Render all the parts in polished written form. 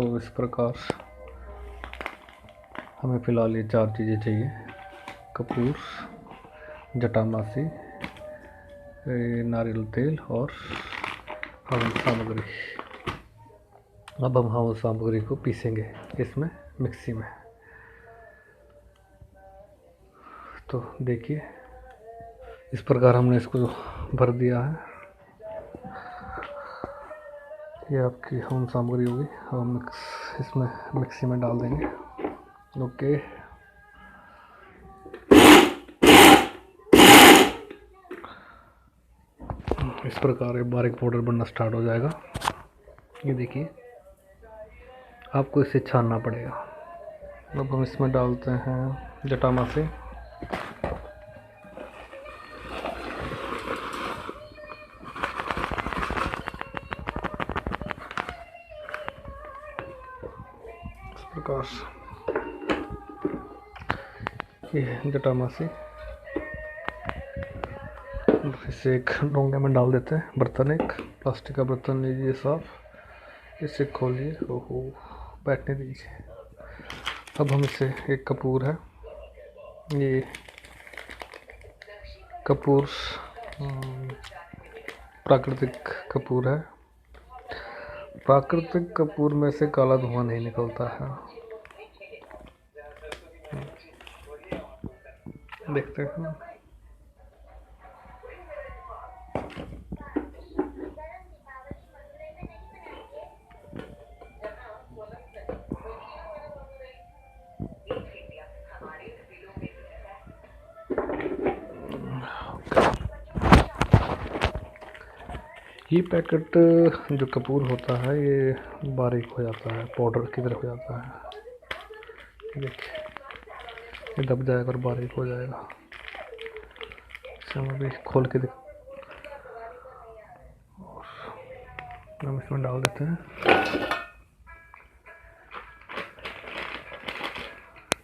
तो इस प्रकार हमें फ़िलहाल ये 4 चीज़ें चाहिए: कपूर, जटामासी, नारियल तेल और हवन सामग्री। अब हम हवन सामग्री को पीसेंगे इसमें मिक्सी में। तो देखिए इस प्रकार हमने इसको भर दिया है। ये आपकी हवन सामग्री होगी। हम इसमें मिक्सी में डाल देंगे। ओके, इस प्रकार ये बारीक पाउडर बनना स्टार्ट हो जाएगा। ये देखिए, आपको इसे छानना पड़ेगा। अब हम इसमें डालते हैं जटामासी। इस प्रकार ये जटामासी इसे एक डोंगे में डाल देते हैं। बर्तन, एक प्लास्टिक का बर्तन लीजिए साफ, इसे खोलिए। ओहो, बैठने दीजिए। अब हम इसे, एक कपूर है, ये कपूर प्राकृतिक कपूर है। प्राकृतिक कपूर में से काला धुआं नहीं निकलता है। देखते हैं। ये पैकेट जो कपूर होता है ये बारीक हो जाता है, पाउडर की तरह हो जाता है। देखिए, ये दब जाएगा और बारीक हो जाएगा। इसे हम अभी खोल के देख, और हम इसमें डाल देते हैं।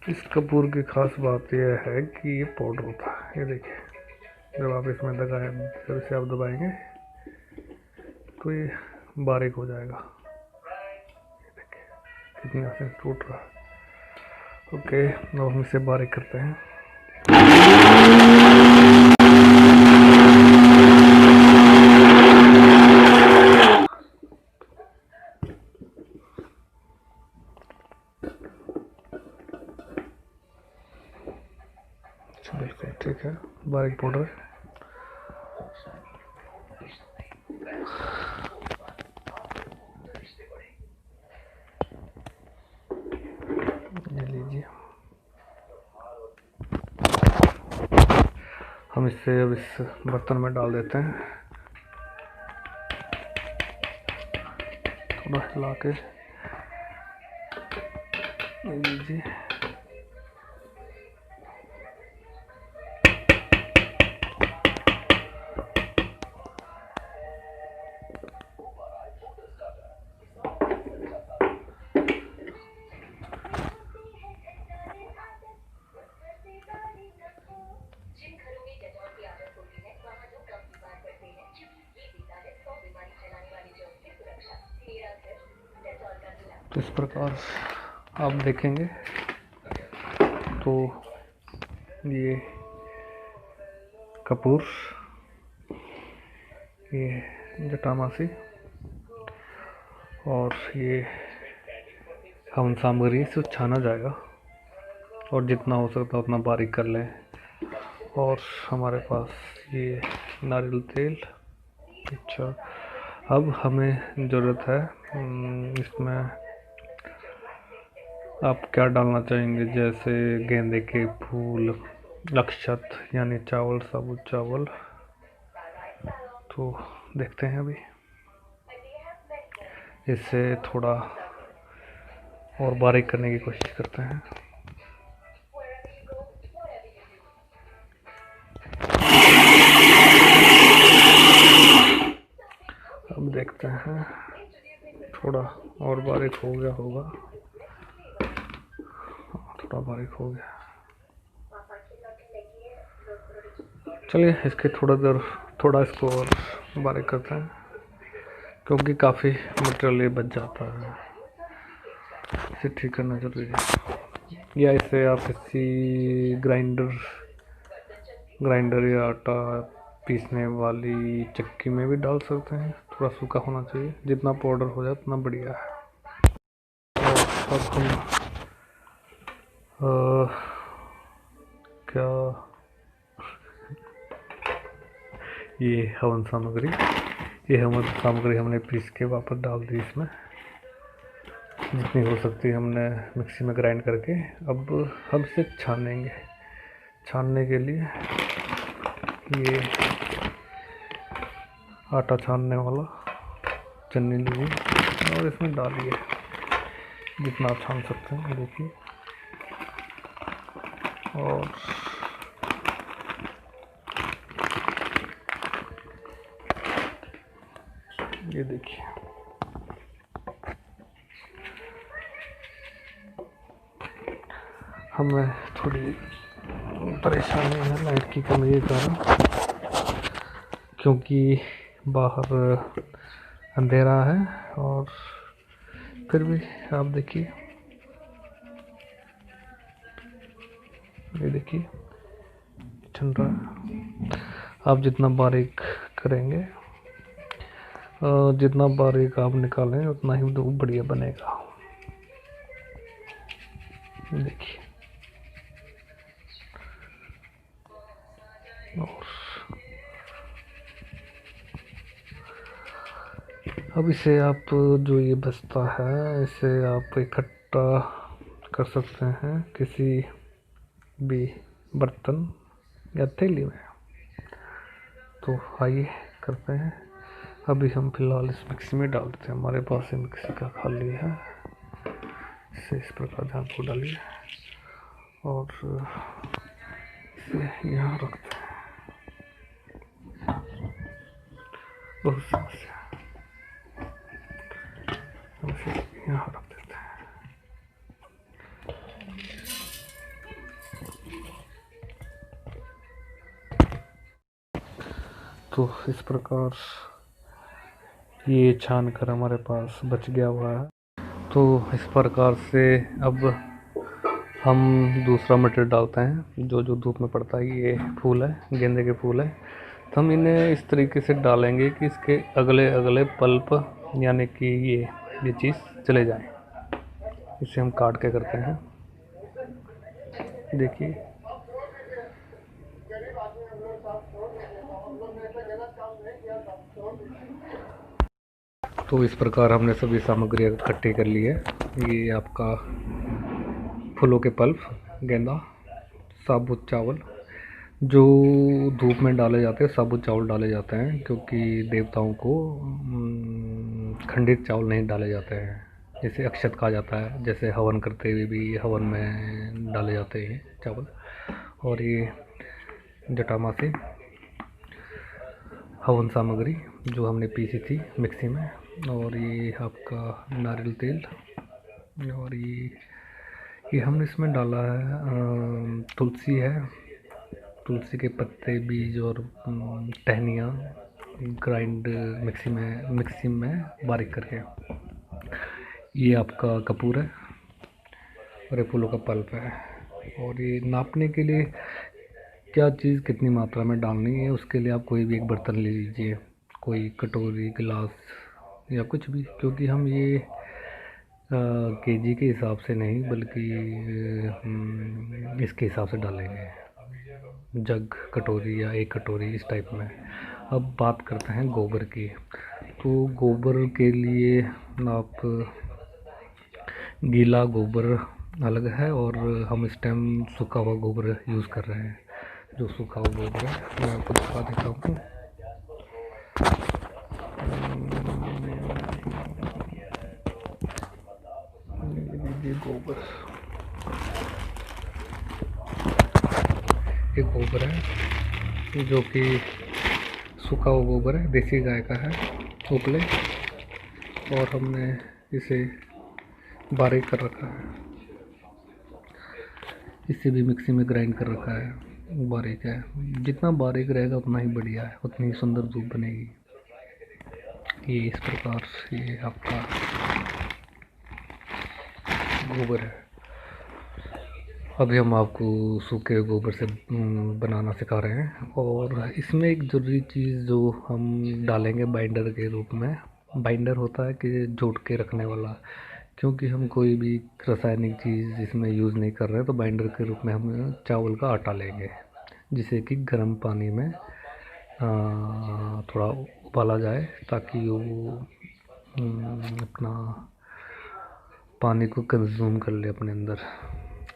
इस कपूर की खास बात यह है कि ये पाउडर होता है। ये देखिए, जब आप इसमें जब इसे आप दबाएंगे तो ये बारीक हो जाएगा। ये देखिए कितनी आसानी से टूट रहा है। ओके, अब हम इसे बारीक करते हैं। बिल्कुल ठीक है, बारीक पाउडर। ये लीजिए, हम इसे अब इस बर्तन में डाल देते हैं। थोड़ा हिला के लीजिए। तो इस प्रकार आप देखेंगे तो ये कपूर, ये जटामासी और ये हवन सामग्री से छाना जाएगा और जितना हो सकता है उतना बारीक कर लें। और हमारे पास ये नारियल तेल। अच्छा, अब हमें ज़रूरत है इसमें आप क्या डालना चाहेंगे, जैसे गेंदे के फूल, अक्षत यानी चावल, साबुत चावल। तो देखते हैं अभी, इसे थोड़ा और बारीक करने की कोशिश करते हैं। अब देखते हैं, थोड़ा और बारीक हो गया होगा। थोड़ा बारीक हो गया। चलिए इसके थोड़ा इसको और बारीक करते हैं, क्योंकि काफ़ी मटेरियल बच जाता है। इसे ठीक करना जरूरी है, या इसे आप किसी ग्राइंडर या आटा पीसने वाली चक्की में भी डाल सकते हैं। थोड़ा सूखा होना चाहिए, जितना पाउडर हो जाए उतना बढ़िया है। और अब हम क्या ये हवन सामग्री हमने पीस के वापस डाल दी इसमें, जितनी हो सकती है हमने मिक्सी में ग्राइंड करके। अब हम इसे छानेंगे। छानने के लिए ये आटा छानने वाला चन्नी लीजिए और इसमें डालिए, जितना आप छान सकते हैं देखिए। और ये देखिए, हमें थोड़ी परेशानी है लाइट की कमी के कारण, क्योंकि बाहर अंधेरा है। और फिर भी आप देखिए, ये देखिए ठंड रहा है। आप जितना बारीक करेंगे, जितना बारीक आप निकालें उतना ही तो बढ़िया बनेगा। देखिए, और अब इसे आप जो ये बचता है इसे आप इकट्ठा कर सकते हैं किसी भी बर्तन या थैली में। तो आइए करते हैं। अभी हम फिलहाल इस मिक्सी में डाल देते हैं। हमारे पास ये मिक्सी का खाली है, इसे इस प्रकार ध्यान को डालिए और इसे यहाँ रखते हैं। बहुत समस्या, हम इसे यहाँ रख देते हैं। तो इस प्रकार ये छान कर हमारे पास बच गया हुआ है। तो इस प्रकार से अब हम दूसरा मटेरियल डालते हैं, जो धूप में पड़ता है। ये फूल है, गेंदे के फूल है। तो हम इन्हें इस तरीके से डालेंगे कि इसके अगले अगले पल्प यानी कि ये चीज़ चले जाए। इसे हम काट के करते हैं, देखिए। तो इस प्रकार हमने सभी सामग्री इकट्ठी कर ली है। ये आपका फूलों के पल्प, गेंदा, साबुत चावल, जो धूप में डाले जाते हैं साबुत चावल डाले जाते हैं, क्योंकि देवताओं को खंडित चावल नहीं डाले जाते हैं। जैसे अक्षत कहा जाता है, जैसे हवन करते हुए भी हवन में डाले जाते हैं चावल। और ये जटामासी हवन सामग्री जो हमने पीसी थी मिक्सी में। और ये आपका नारियल तेल, और ये हमने इसमें डाला है तुलसी है, तुलसी के पत्ते, बीज और टहनियाँ ग्राइंड मिक्सी में बारीक करके। ये आपका कपूर है और ये फूलों का पल्प है। और ये नापने के लिए क्या चीज़ कितनी मात्रा में डालनी है, उसके लिए आप कोई भी एक बर्तन ले लीजिए, कोई कटोरी, गिलास या कुछ भी, क्योंकि हम ये केजी के हिसाब से नहीं बल्कि इसके हिसाब से डालेंगे, जग, कटोरी या एक कटोरी इस टाइप में। अब बात करते हैं गोबर की। तो गोबर के लिए आप गीला गोबर अलग है, और हम इस टाइम सूखा हुआ गोबर यूज़ कर रहे हैं। जो सूखा हुआ गोबर है मैं आपको दिखा देता हूँ। ये गोबर, ये गोबर है जो कि सूखा हुआ गोबर है, देसी गाय का है, उपले। और हमने इसे बारीक कर रखा है, इसे भी मिक्सी में ग्राइंड कर रखा है, बारीक है। जितना बारीक रहेगा उतना ही बढ़िया है, उतनी ही सुंदर धूप बनेगी। ये इस प्रकार ये आपका गोबर है। अभी हम आपको सूखे गोबर से बनाना सिखा रहे हैं। और इसमें एक ज़रूरी चीज़ जो हम डालेंगे बाइंडर के रूप में, बाइंडर होता है कि जोड़ के रखने वाला। क्योंकि हम कोई भी रासायनिक चीज़ इसमें यूज़ नहीं कर रहे हैं, तो बाइंडर के रूप में हम चावल का आटा लेंगे, जिसे कि गर्म पानी में थोड़ा उबाला जाए, ताकि वो अपना पानी को कंज्यूम कर ले अपने अंदर।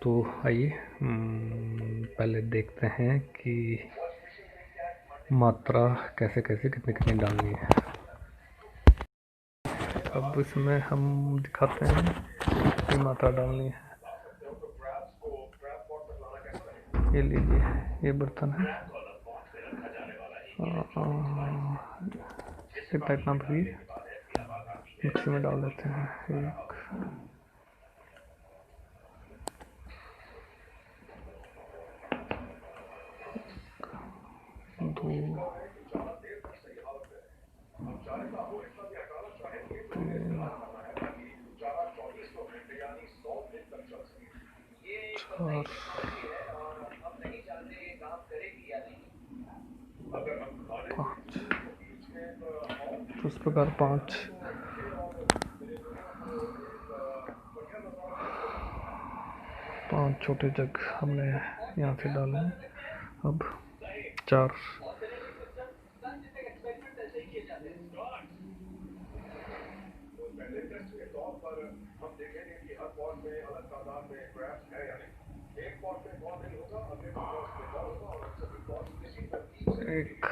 तो आइए पहले देखते हैं कि मात्रा कैसे कैसे कितनी कितनी डालनी है। अब इसमें हम दिखाते हैं कितनी मात्रा डालनी है। ये लीजिए, ये बर्तन है, इतना भी मिक्सी में डाल देते हैं। एक, दो, तीन, चार, पाँच। तो इस प्रकार पाँच छोटे जग हमने यहाँ से डाले हैं। अब 4, एक,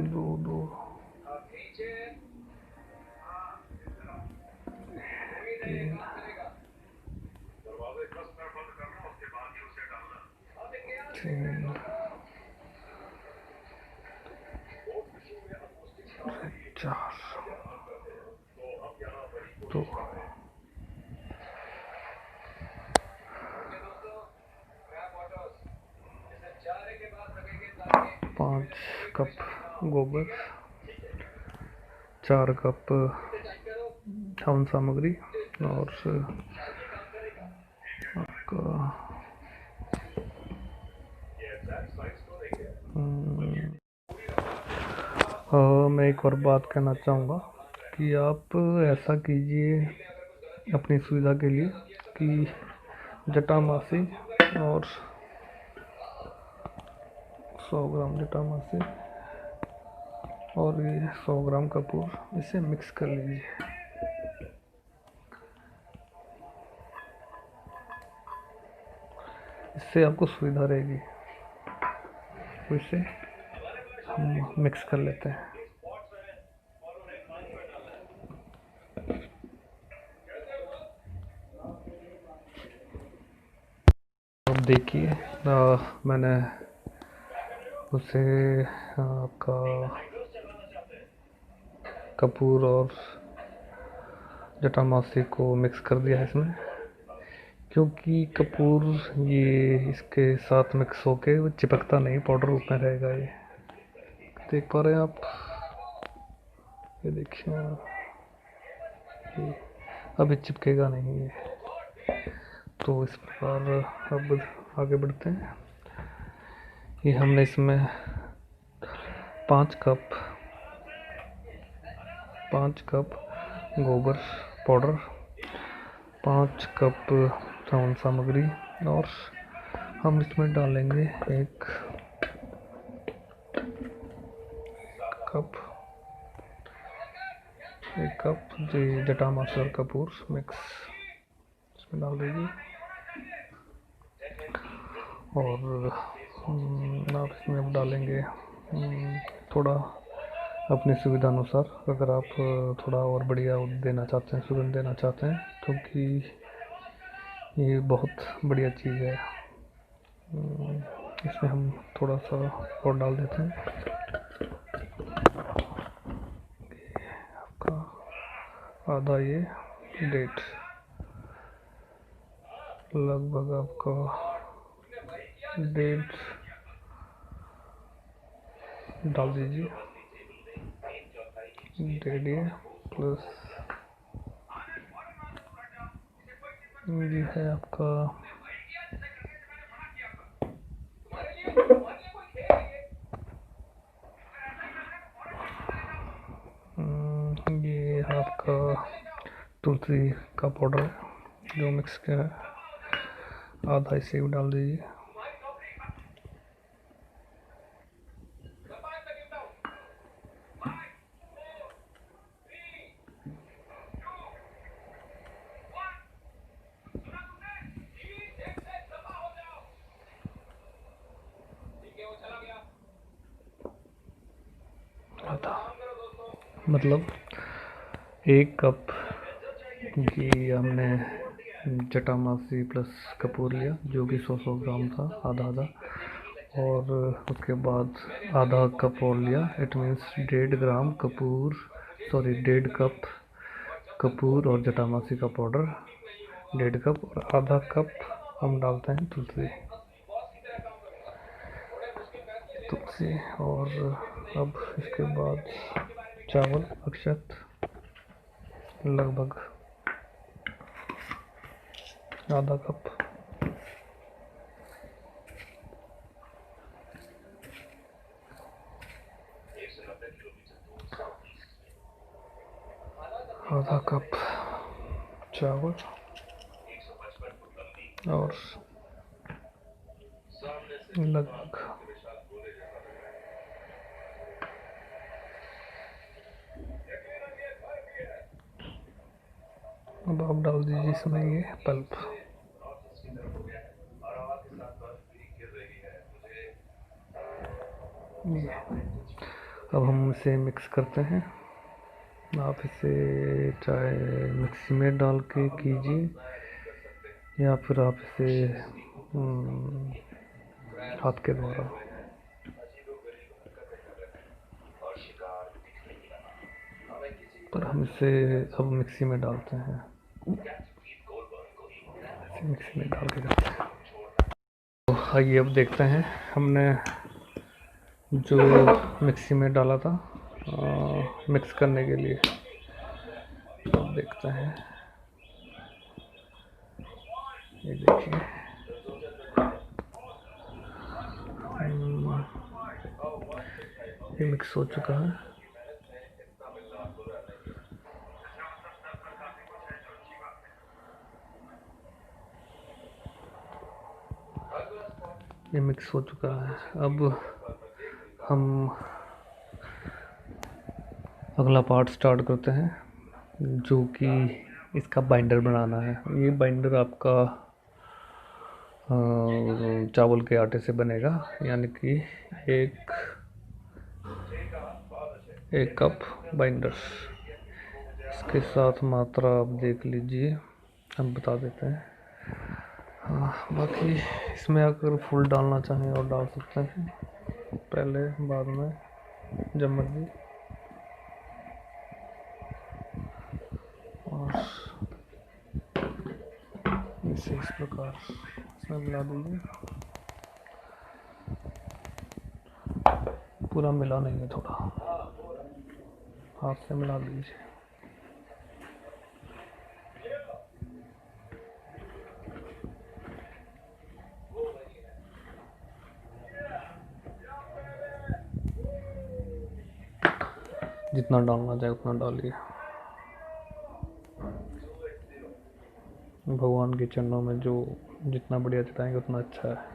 दो, दो, तीन, 4, 2, 5 कप गोबर, 4 कप हवन सामग्री, और आपका मैं एक और बात कहना चाहूँगा कि आप ऐसा कीजिए अपनी सुविधा के लिए कि जटामासी और 100 ग्राम जटामासी और ये 100 ग्राम कपूर, इसे मिक्स कर लीजिए। इससे आपको सुविधा रहेगी। तो इसे हम मिक्स कर लेते हैं। अब देखिए, मैंने उसे आपका कपूर और जटामासी को मिक्स कर दिया है इसमें। क्योंकि कपूर ये इसके साथ मिक्स होके वो चिपकता नहीं, पाउडर रूप में रहेगा। ये देख पा रहे हैं आप, ये देखिए, ये अभी चिपकेगा नहीं है। तो इस प्रकार अब आगे बढ़ते हैं। ये हमने इसमें 5 कप गोबर पाउडर, 5 कप हवन सामग्री, और हम इसमें डालेंगे 1 कप जटामासी और कपूर मिक्स इसमें डाल दीजिए। और आप इसमें अब डालेंगे थोड़ा अपनी सुविधा अनुसार। अगर आप थोड़ा और बढ़िया देना चाहते हैं, सुगंध देना चाहते हैं, क्योंकि ये बहुत बढ़िया चीज़ है, इसमें हम थोड़ा सा और डाल देते हैं। आधा ये डेट, लगभग आपका 1.5 डाल दीजिए, 1.5 ये प्लस ये है आपका ये आपका तुलसी का पाउडर है जो मिक्स किया है, आधा इसे भी डाल दीजिए। आधा मतलब 1 कप घी हमने जटामासी प्लस कपूर लिया जो कि 100 ग्राम था, आधा आधा, और उसके बाद आधा कप और लिया, it means 1.5 gram Kapoor, sorry 1.5 cup Kapoor और जटामासी का पाउडर 1.5 कप, और आधा कप हम डालते हैं तुलसी। और अब इसके बाद चावल अक्षत लगभग आधा कप, आधा कप चावल और लगभग अब आप डाल दीजिए इसमें ये पल्प। अब हम इसे मिक्स करते हैं। आप इसे चाहे मिक्सी में डाल के कीजिए या फिर आप इसे हाथ के द्वारा, पर हम इसे अब मिक्सी में डालते हैं, मिक्सी में डाल के करते हैं। तो आइए अब देखते हैं हमने जो मिक्सी में डाला था मिक्स करने के लिए, अब देखते हैं। ये देखिए ये मिक्स हो चुका है। ये मिक्स हो चुका है। अब हम अगला पार्ट स्टार्ट करते हैं जो कि इसका बाइंडर बनाना है। ये बाइंडर आपका चावल के आटे से बनेगा, यानी कि एक कप बाइंडर। इसके साथ मात्रा आप देख लीजिए, हम बता देते हैं। बाकी इसमें अगर फुल डालना चाहें और डाल सकते हैं, पहले बाद में जब मर्जी। और इसे इस प्रकार इसमें मिला दीजिए, पूरा मिला नहीं है, थोड़ा हाथ से मिला दीजिए। जितना डालना चाहे उतना डालिए। भगवान के चरणों में जो जितना बढ़िया चढ़ाएंगे उतना अच्छा है।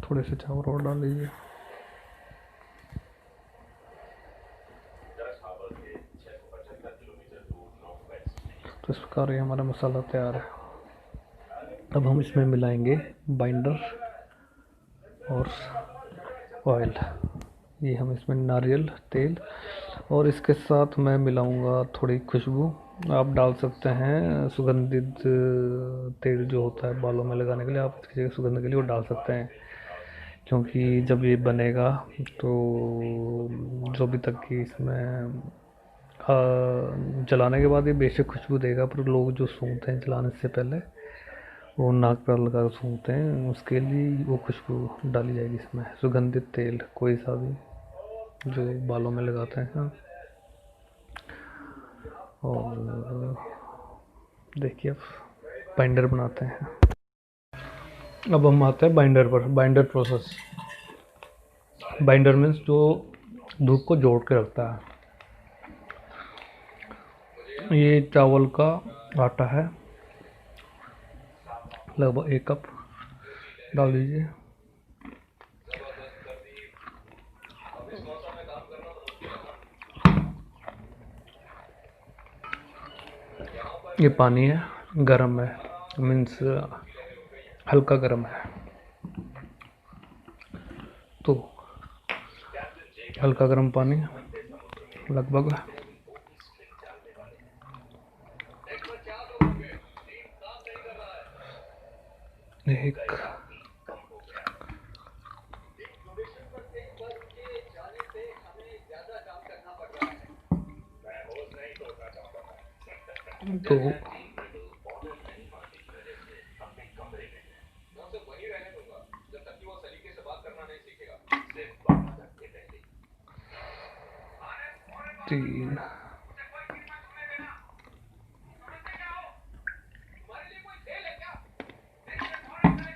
थोड़े से चावल और डाल लीजिए। तो इस प्रकार ये हमारा मसाला तैयार है। अब हम इसमें मिलाएंगे बाइंडर और ऑयल, ये हम इसमें नारियल तेल, और इसके साथ मैं मिलाऊंगा थोड़ी खुशबू। आप डाल सकते हैं सुगंधित तेल जो होता है बालों में लगाने के लिए, आप इसकी जगह सुगंध के लिए वो डाल सकते हैं, क्योंकि जब ये बनेगा तो जो भी तक कि इसमें जलाने के बाद ये बेशक खुशबू देगा, पर लोग जो सूंघते हैं जलाने से पहले वो नाक पर लगा कर सूंघते हैं, उसके लिए वो खुशबू डाली जाएगी इसमें। सुगंधित तेल कोई सा भी जो बालों में लगाते हैं। और देखिए अब बाइंडर बनाते हैं। अब हम आते हैं बाइंडर पर। बाइंडर प्रोसेस, बाइंडर मीन्स जो धूप को जोड़ के रखता है। ये चावल का आटा है, लगभग 1 कप डाल दीजिए। ये पानी है, गरम है, मीन्स हल्का गरम है, तो हल्का गरम पानी लगभग 1 2 3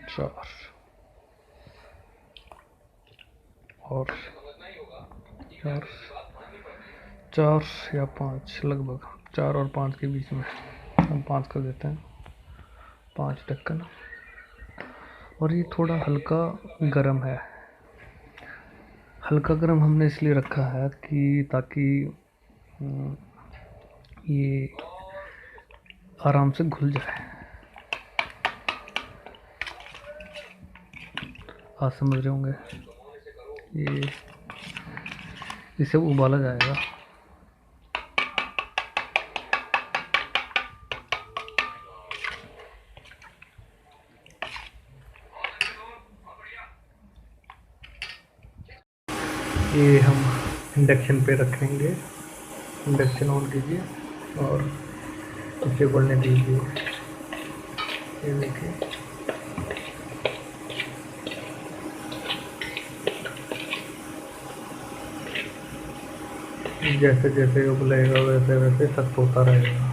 4 और 4 4 या 5, लगभग 4 और 5 के बीच में हम 5 कर देते हैं, 5 ढक्कन। और ये थोड़ा हल्का गरम है। हल्का गरम हमने इसलिए रखा है कि ताकि ये आराम से घुल जाए। आप समझ रहे होंगे, ये इसे उबाला जाएगा। ये हम इंडक्शन पे रखेंगे। इंडक्शन ऑन कीजिए और इसे उबलने दीजिए। ये देखिए, जैसे जैसे उबलेगा वैसे वैसे सख्त होता रहेगा।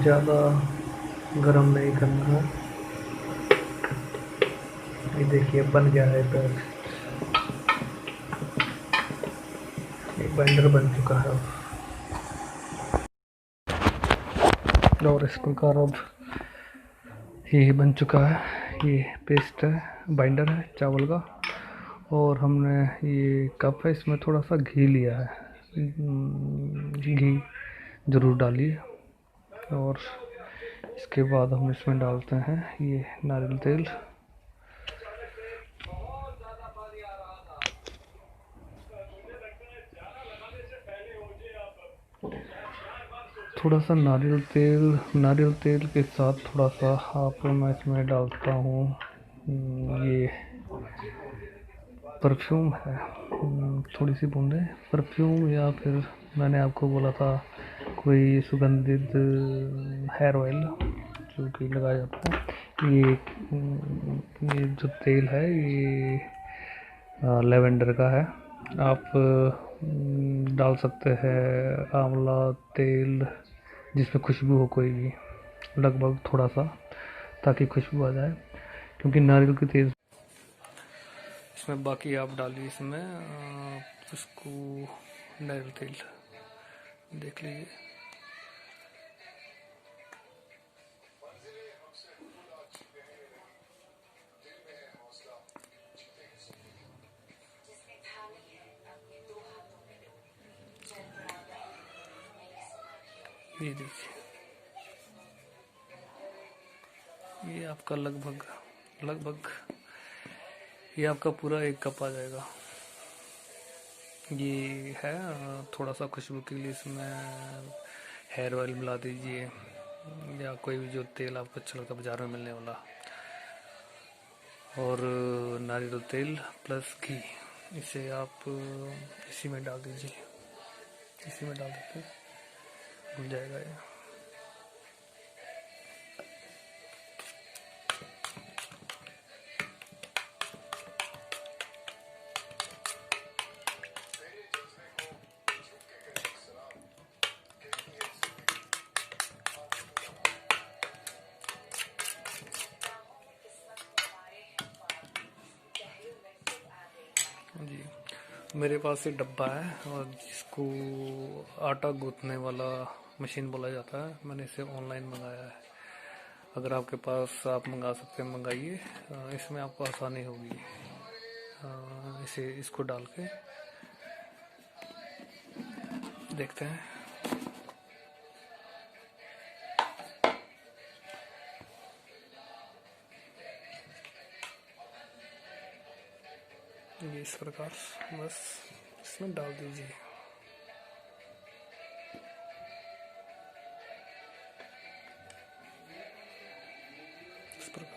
ज़्यादा गरम नहीं करना है। ये देखिए बन गया है पेस्ट, एक बाइंडर बन चुका है। और इस प्रकार अब ये बन चुका है। ये पेस्ट है, बाइंडर है चावल का। और हमने ये कप है, इसमें थोड़ा सा घी लिया है। घी ज़रूर डालिए। और इसके बाद हम इसमें डालते हैं ये नारियल तेल। थोड़ा सा नारियल तेल के साथ थोड़ा सा मैं इसमें डालता हूँ ये परफ्यूम है, थोड़ी सी बूंदें परफ्यूम, या फिर मैंने आपको बोला था कोई सुगंधित हेयर ऑयल जो कि लगाया जाता है। ये जो तेल है ये लेवेंडर का है। आप डाल सकते हैं आंवला तेल, जिसमें खुशबू हो कोई भी, लगभग थोड़ा सा, ताकि खुशबू आ जाए, क्योंकि नारियल की तेल इसमें बाकी आप डालिए इसमें इसको नारियल तेल देख लीजिए। ये देखिए, ये आपका लगभग ये आपका पूरा 1 कप आ जाएगा। ये है थोड़ा सा खुशबू के लिए इसमें हेयर ऑयल मिला दीजिए, या कोई भी जो तेल आपको अच्छा लगता है बाजार में मिलने वाला, और नारियल तेल प्लस घी, इसे आप इसी में डाल दीजिए। इसी में डाल देते भूल जाएगा ये। जी, मेरे पास एक डब्बा है और जिसको आटा गूंथने वाला मशीन बोला जाता है, मैंने इसे ऑनलाइन मंगाया है। अगर आपके पास आप मंगा सकते हैं मंगाइए, इसमें आपको आसानी होगी। इसको डाल के देखते हैं। ये इस प्रकार बस इसमें डाल दीजिए। इस प्रकार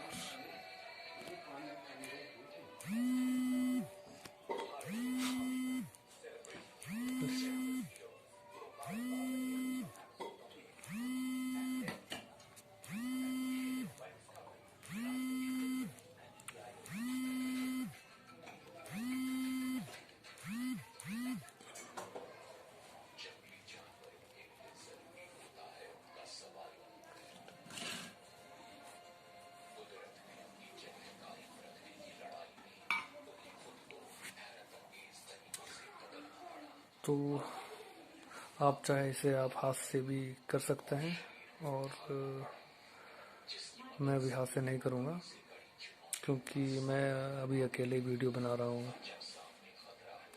तो आप चाहे इसे आप हाथ से भी कर सकते हैं, और मैं अभी हाथ से नहीं करूँगा क्योंकि मैं अभी अकेले वीडियो बना रहा हूँ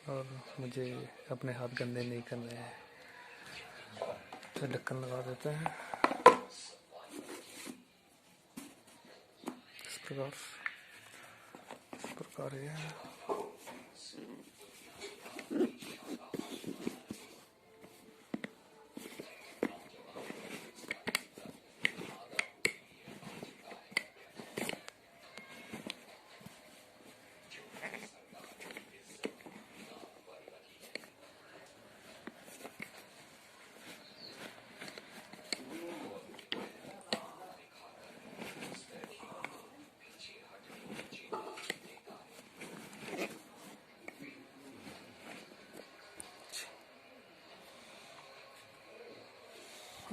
और मुझे अपने हाथ गंदे नहीं करने हैं। तो ढक्कन लगा देते हैं इस प्रकार ये है।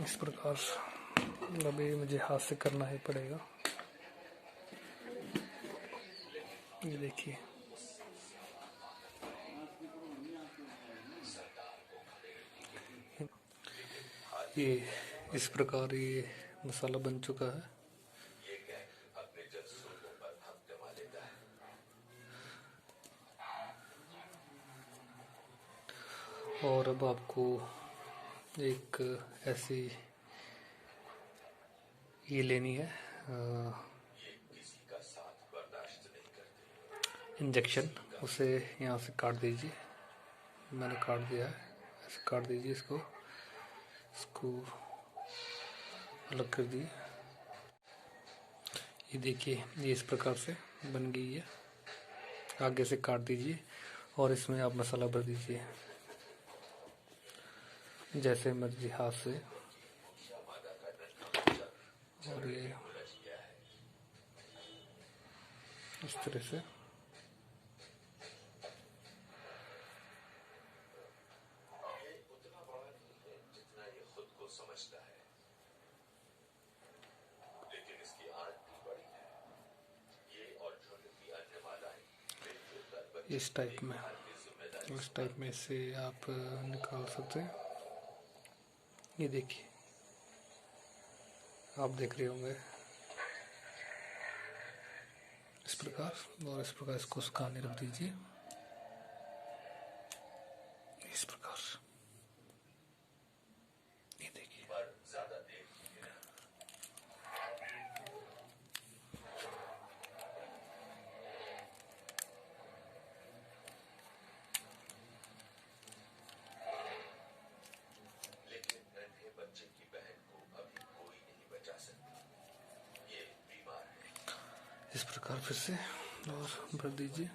इस प्रकार अभी मुझे हाथ से करना ही पड़ेगा। ये देखिए, ये इस प्रकार ये मसाला बन चुका है। और अब आपको एक ऐसी ये लेनी है इंजेक्शन, उसे यहाँ से काट दीजिए। मैंने काट दिया है, ऐसे काट दीजिए इसको अलग कर दिए। ये देखिए, ये इस प्रकार से बन गई है। आगे से काट दीजिए और इसमें आप मसाला भर दीजिए जैसे मर्जी हाथ से, और ये इस तरह से इस टाइप में से आप निकाल सकते हैं। ये देखिए, आप देख रहे होंगे इस प्रकार, और इस प्रकार इसको सुखाने रख दीजिए इस प्रकार। ये देखिए, इस प्रकार फिर से और भर दीजिए।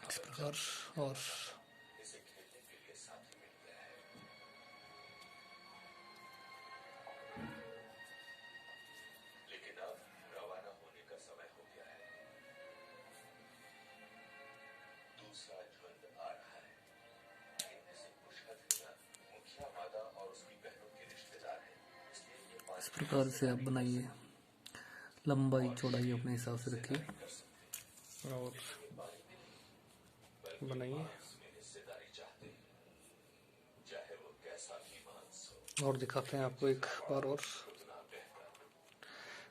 इस प्रकार, और इस प्रकार से आप बनाइए। लंबाई चौड़ाई अपने हिसाब से रखिए और बनाइए, और दिखाते हैं आपको एक बार और।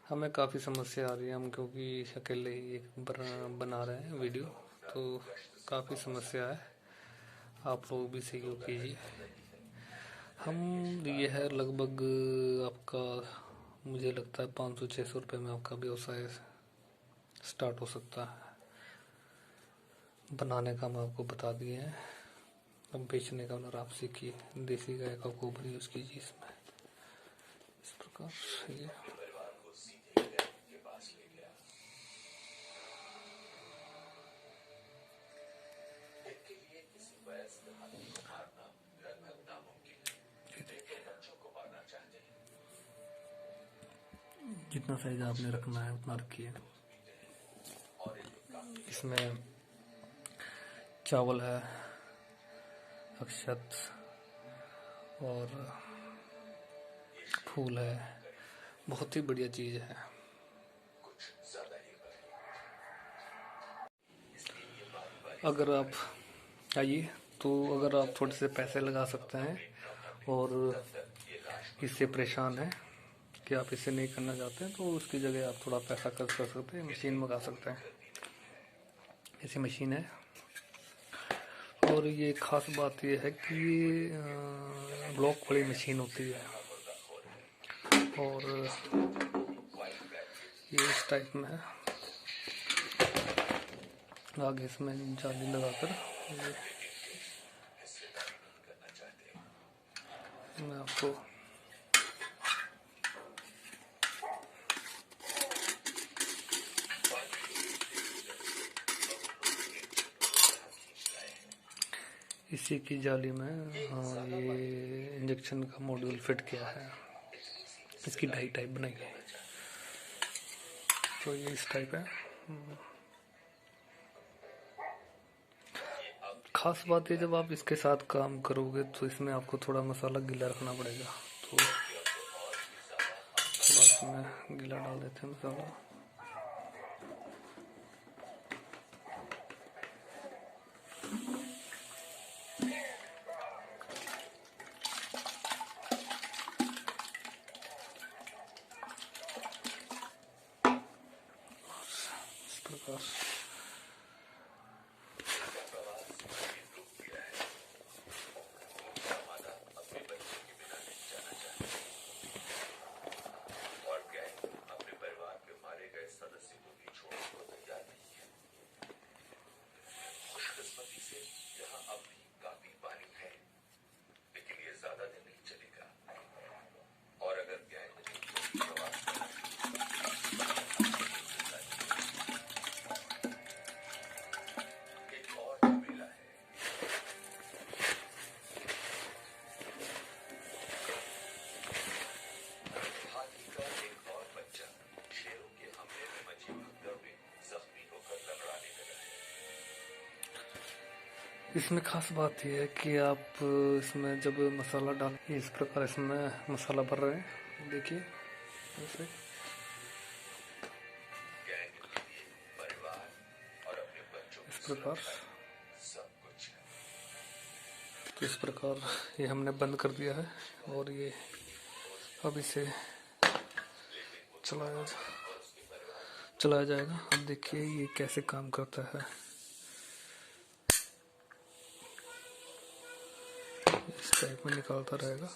हमें काफ़ी समस्या आ रही है, हम क्योंकि अकेले ही एक बना रहे हैं वीडियो, तो काफ़ी समस्या है। आप लोग भी सहयोग कीजिए। हम ये है लगभग आपका, मुझे लगता है 500-600 रुपये में आपका व्यवसाय स्टार्ट हो सकता है। बनाने का हम आपको बता दिए हैं, अब बेचने का हुनर आप सीखिए। देसी गाय का गोबर यूज़ कीजिए इसमें इस प्रकार। ये जितना साइज आपने रखना है उतना रखिए। इसमें चावल है, अक्षत और फूल है, बहुत ही बढ़िया चीज़ है। अगर आप आइए तो अगर आप थोड़े से पैसे लगा सकते हैं और इससे परेशान हैं कि आप इसे नहीं करना चाहते हैं, तो उसकी जगह आप थोड़ा पैसा खर्च कर सकते हैं, मशीन मंगा सकते हैं। ऐसी मशीन है, और ये खास बात ये है कि ये ब्लॉक वाली मशीन होती है, और ये इस टाइप में है। आगे इसमें जाली लगाकर मैं आपको इसी की जाली में ये इंजेक्शन का मॉड्यूल फिट किया है। इसकी डाई टाइप बनाई है, तो ये इस टाइप है। खास बात है, जब आप इसके साथ काम करोगे तो इसमें आपको थोड़ा मसाला गीला रखना पड़ेगा, तो थोड़ा इसमें गीला डाल देते हैं मसाला। इस प्रकार इसमें खास बात यह है कि आप इसमें जब मसाला डाल, इस प्रकार इसमें मसाला भर रहे हैं, देखिए ऐसे। इस प्रकार, तो इस प्रकार ये हमने बंद कर दिया है और ये अब इसे चलाया जाएगा। अब देखिए ये कैसे काम करता है। इस टाइप में निकालता रहेगा।